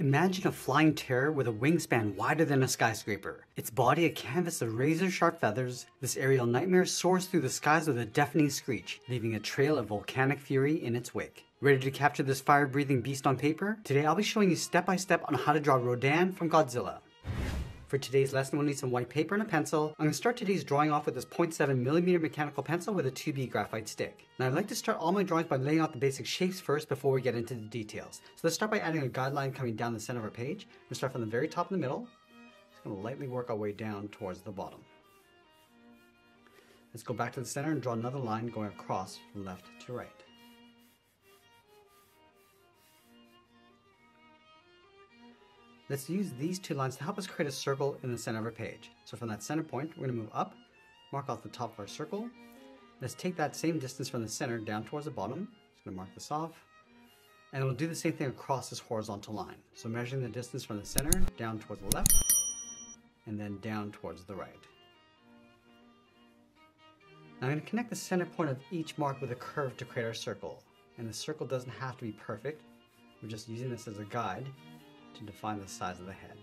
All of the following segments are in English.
Imagine a flying terror with a wingspan wider than a skyscraper. Its body a canvas of razor-sharp feathers, this aerial nightmare soars through the skies with a deafening screech, leaving a trail of volcanic fury in its wake. Ready to capture this fire-breathing beast on paper? Today I'll be showing you step-by-step on how to draw Rodan from Godzilla. For today's lesson, we'll need some white paper and a pencil. I'm going to start today's drawing off with this 0.7mm mechanical pencil with a 2B graphite stick. Now I'd like to start all my drawings by laying out the basic shapes first before we get into the details. So let's start by adding a guideline coming down the center of our page. We'll start from the very top in the middle. Just going to lightly work our way down towards the bottom. Let's go back to the center and draw another line going across from left to right. Let's use these two lines to help us create a circle in the center of our page. So from that center point, we're going to move up, mark off the top of our circle. Let's take that same distance from the center down towards the bottom. Just going to mark this off. And we'll do the same thing across this horizontal line. So measuring the distance from the center down towards the left, and then down towards the right. Now I'm going to connect the center point of each mark with a curve to create our circle. And the circle doesn't have to be perfect. We're just using this as a guide to define the size of the head.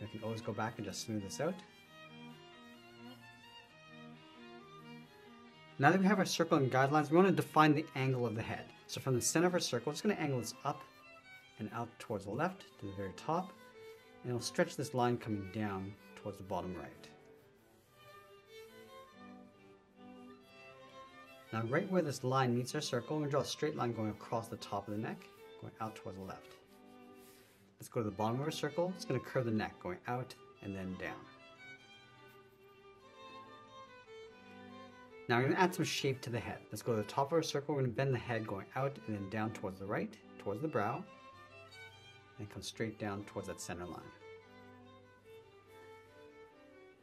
We can always go back and just smooth this out. Now that we have our circle and guidelines, we want to define the angle of the head. So from the center of our circle, we're just going to angle this up and out towards the left to the very top, and we'll stretch this line coming down towards the bottom right. Now right where this line meets our circle, we're going to draw a straight line going across the top of the neck, going out towards the left. Let's go to the bottom of our circle. It's going to curve the neck, going out and then down. Now we're going to add some shape to the head. Let's go to the top of our circle. We're going to bend the head going out and then down towards the right, towards the brow, and come straight down towards that center line.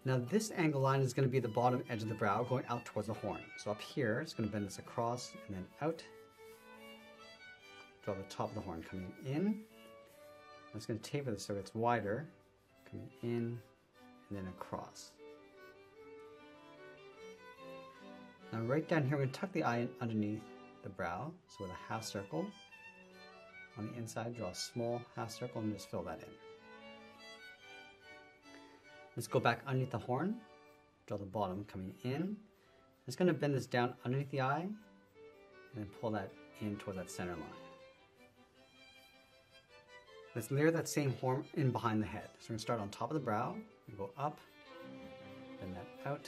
Now this angle line is going to be the bottom edge of the brow going out towards the horn. So up here, it's going to bend this across and then out. Draw the top of the horn coming in. I'm just going to taper this so it's wider, coming in and then across. Now right down here, we're going to tuck the eye in underneath the brow, so with a half circle. On the inside, draw a small half circle and just fill that in. Let's go back underneath the horn, draw the bottom coming in. I'm just going to bend this down underneath the eye and then pull that in towards that center line. Let's layer that same horn in behind the head. So we're going to start on top of the brow, and go up, bend that out,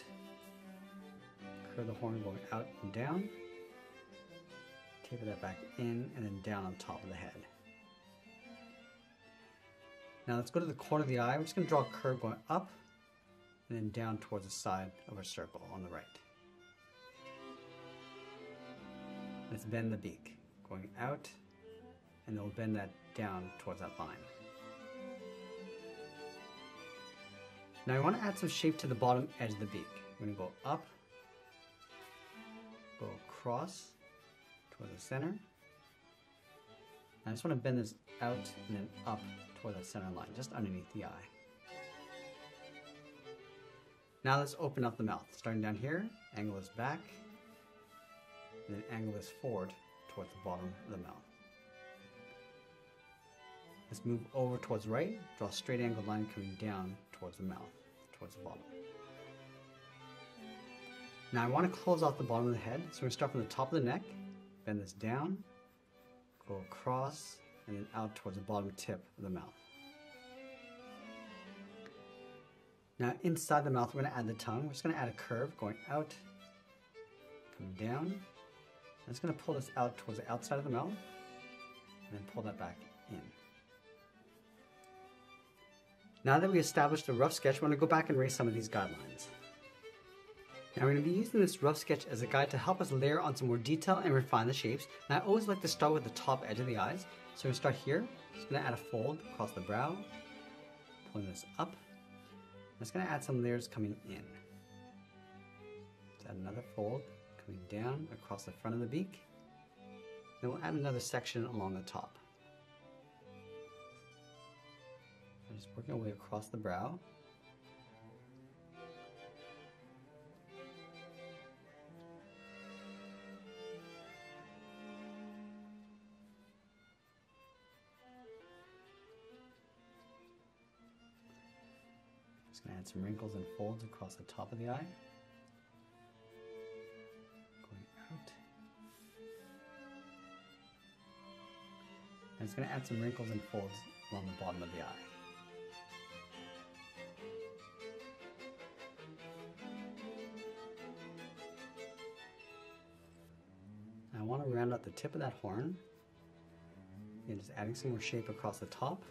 curve the horn going out and down, taper that back in, and then down on top of the head. Now let's go to the corner of the eye. We're just going to draw a curve going up, and then down towards the side of our circle on the right. Let's bend the beak, going out, and then we'll bend that down towards that line. Now I want to add some shape to the bottom edge of the beak. We're going to go up, go across towards the center. I just want to bend this out and then up toward that center line, just underneath the eye. Now let's open up the mouth. Starting down here, angle this back, and then angle this forward towards the bottom of the mouth. Let's move over towards right, draw a straight angled line coming down towards the mouth, towards the bottom. Now I want to close off the bottom of the head, so we're going to start from the top of the neck, bend this down, go across, and then out towards the bottom tip of the mouth. Now inside the mouth, we're going to add the tongue. We're just going to add a curve going out, coming down. I'm just going to pull this out towards the outside of the mouth, and then pull that back in. Now that we established a rough sketch, we're going to go back and erase some of these guidelines. Now we're going to be using this rough sketch as a guide to help us layer on some more detail and refine the shapes. Now I always like to start with the top edge of the eyes. So we're going to start here. Just going to add a fold across the brow, pulling this up. I'm just going to add some layers coming in. Let's add another fold coming down across the front of the beak. Then we'll add another section along the top. Just working our way across the brow. gonna add some wrinkles and folds across the top of the eye. Going out. And it's gonna add some wrinkles and folds along the bottom of the eye. I want to round out the tip of that horn. And just adding some more shape across the top.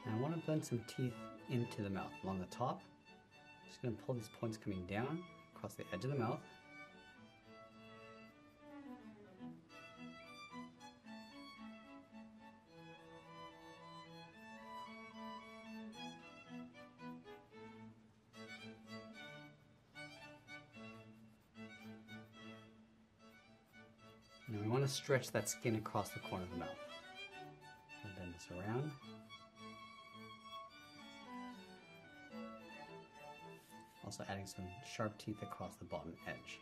Now I want to blend some teeth into the mouth along the top. Just going to pull these points coming down across the edge of the mouth. Now we want to stretch that skin across the corner of the mouth. And bend this around. Also adding some sharp teeth across the bottom edge.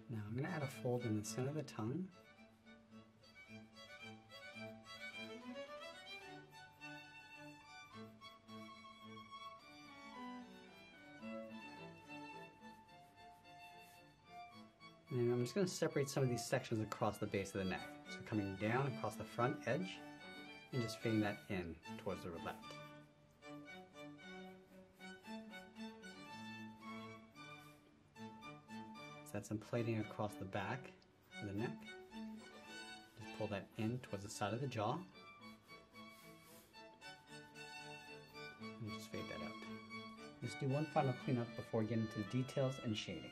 Now I'm going to add a fold in the center of the tongue. And I'm just going to separate some of these sections across the base of the neck. So coming down across the front edge and just fading that in towards the left. Let's add some plating across the back of the neck. Just pull that in towards the side of the jaw. And just fade that out. Let's do one final cleanup before getting into the details and shading.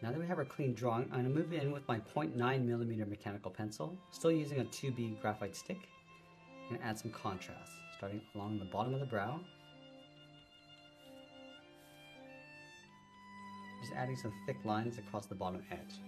Now that we have our clean drawing, I'm going to move in with my 0.9mm mechanical pencil, still using a 2B graphite stick, and add some contrast, starting along the bottom of the brow. Just adding some thick lines across the bottom edge.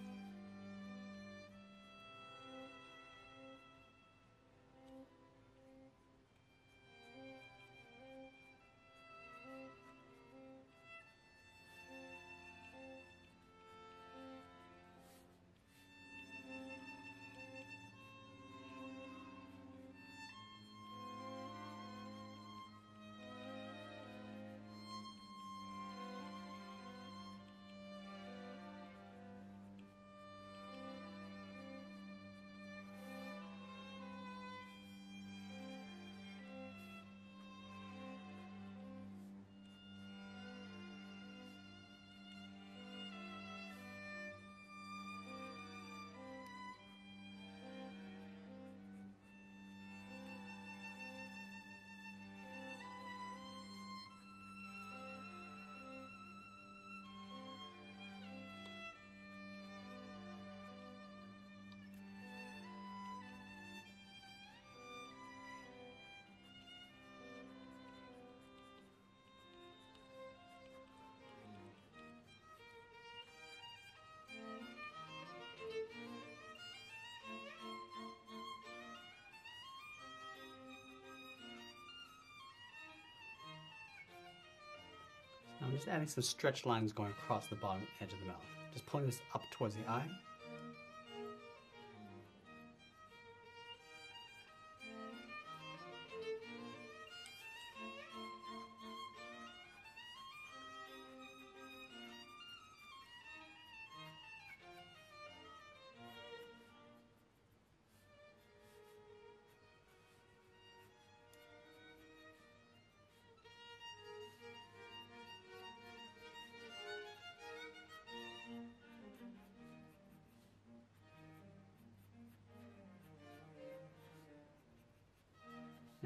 I'm just adding some stretch lines going across the bottom edge of the mouth. Just pulling this up towards the eye.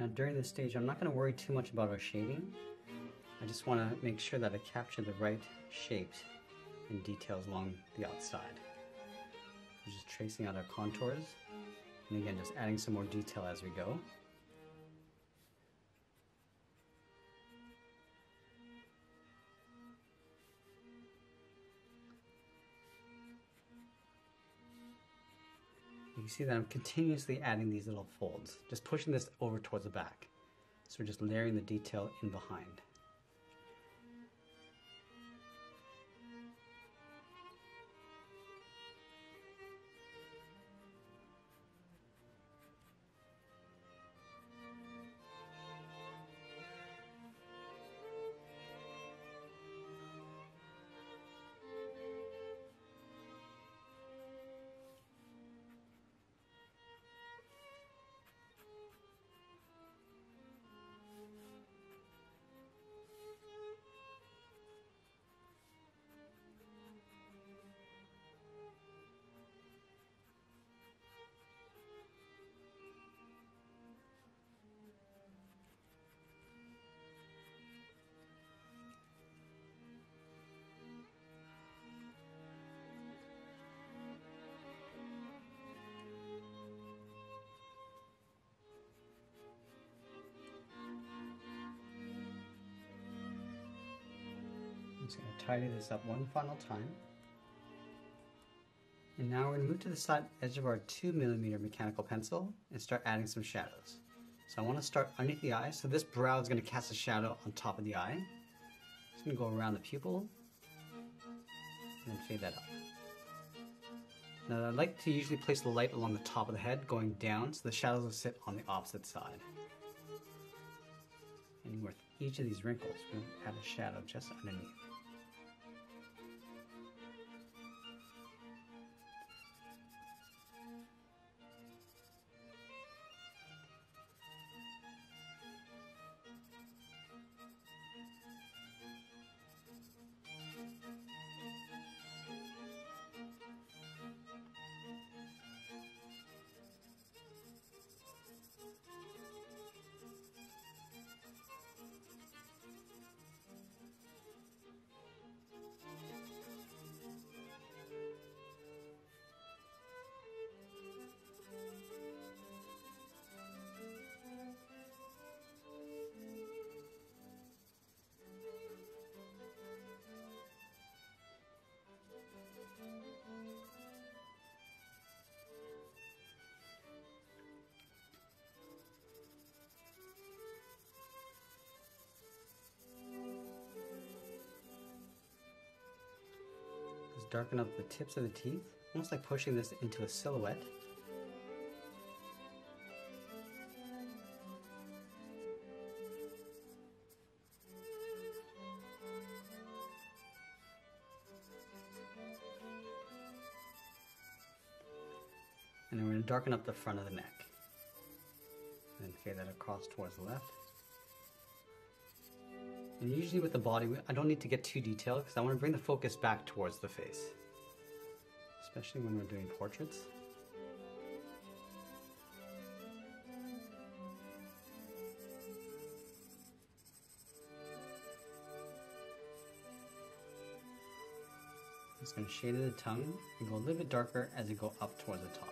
Now during this stage, I'm not going to worry too much about our shading. I just want to make sure that I capture the right shapes and details along the outside. So just tracing out our contours, and again, just adding some more detail as we go. You can see that I'm continuously adding these little folds, just pushing this over towards the back. So we're just layering the detail in behind. I'm just going to tidy this up one final time. And now we're going to move to the side edge of our 2mm mechanical pencil and start adding some shadows. So I want to start underneath the eye, so this brow is going to cast a shadow on top of the eye. Just going to go around the pupil and then fade that up. Now I like to usually place the light along the top of the head going down so the shadows will sit on the opposite side. And with each of these wrinkles, we'll add a shadow just underneath. Just darken up the tips of the teeth, almost like pushing this into a silhouette. And then we're going to darken up the front of the neck. And fade that across towards the left. And usually with the body, I don't need to get too detailed because I want to bring the focus back towards the face. Especially when we're doing portraits. I'm just going to shade the tongue and go a little bit darker as you go up towards the top.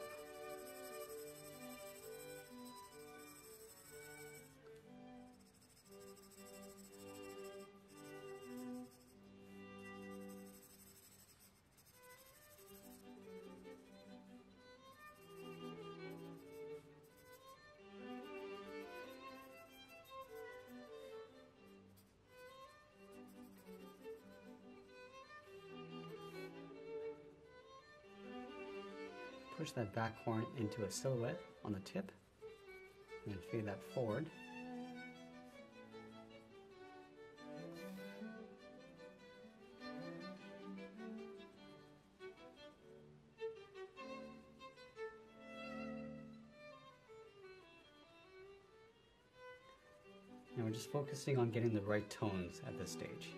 Push that back horn into a silhouette on the tip and fade that forward. And we're just focusing on getting the right tones at this stage.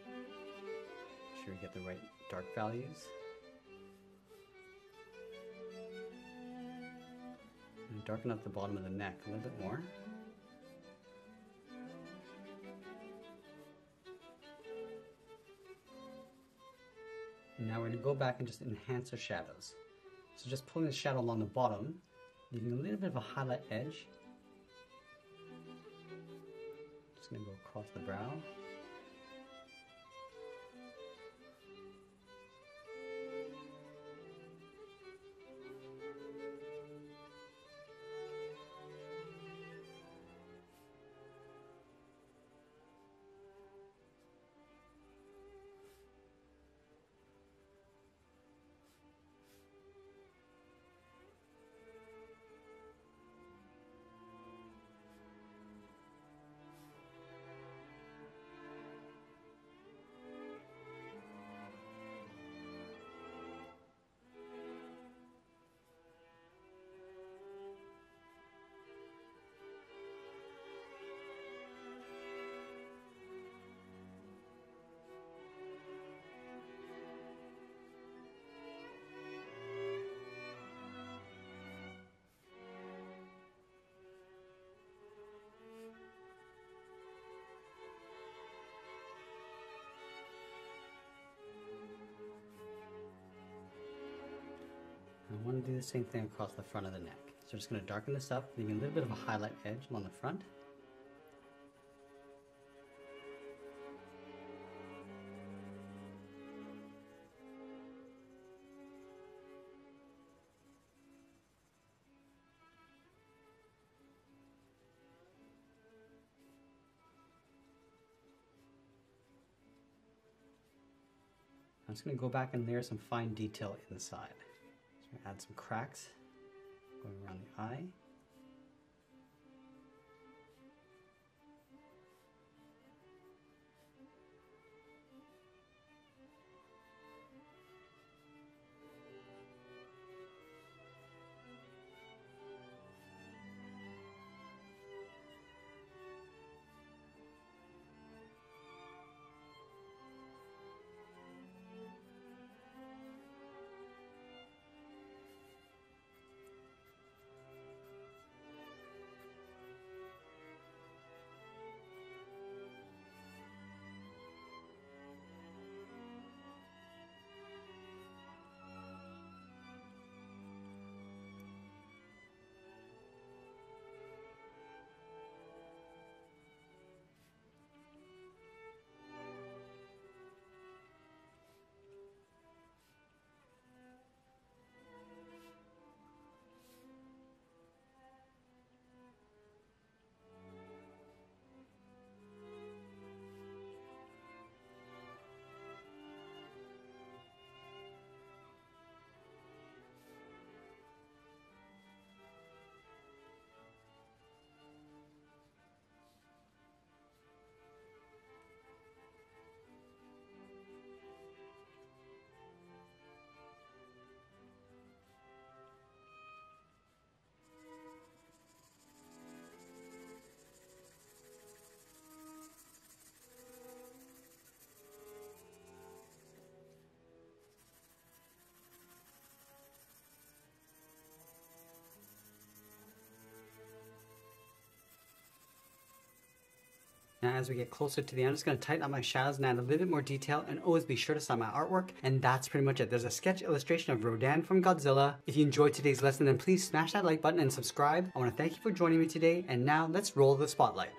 Make sure we get the right dark values. And darken up the bottom of the neck a little bit more. And now we're going to go back and just enhance our shadows. So just pulling the shadow along the bottom, leaving a little bit of a highlight edge. Just going to go across the brow. I want to do the same thing across the front of the neck. So I'm just going to darken this up, leaving a little bit of a highlight edge along the front. I'm just going to go back and layer some fine detail inside. Add some cracks going around the eye. Now as we get closer to the end, I'm just going to tighten up my shadows and add a little bit more detail, and always be sure to sign my artwork. And that's pretty much it. There's a sketch illustration of Rodan from Godzilla. If you enjoyed today's lesson, then please smash that like button and subscribe. I want to thank you for joining me today, and now let's roll the spotlight.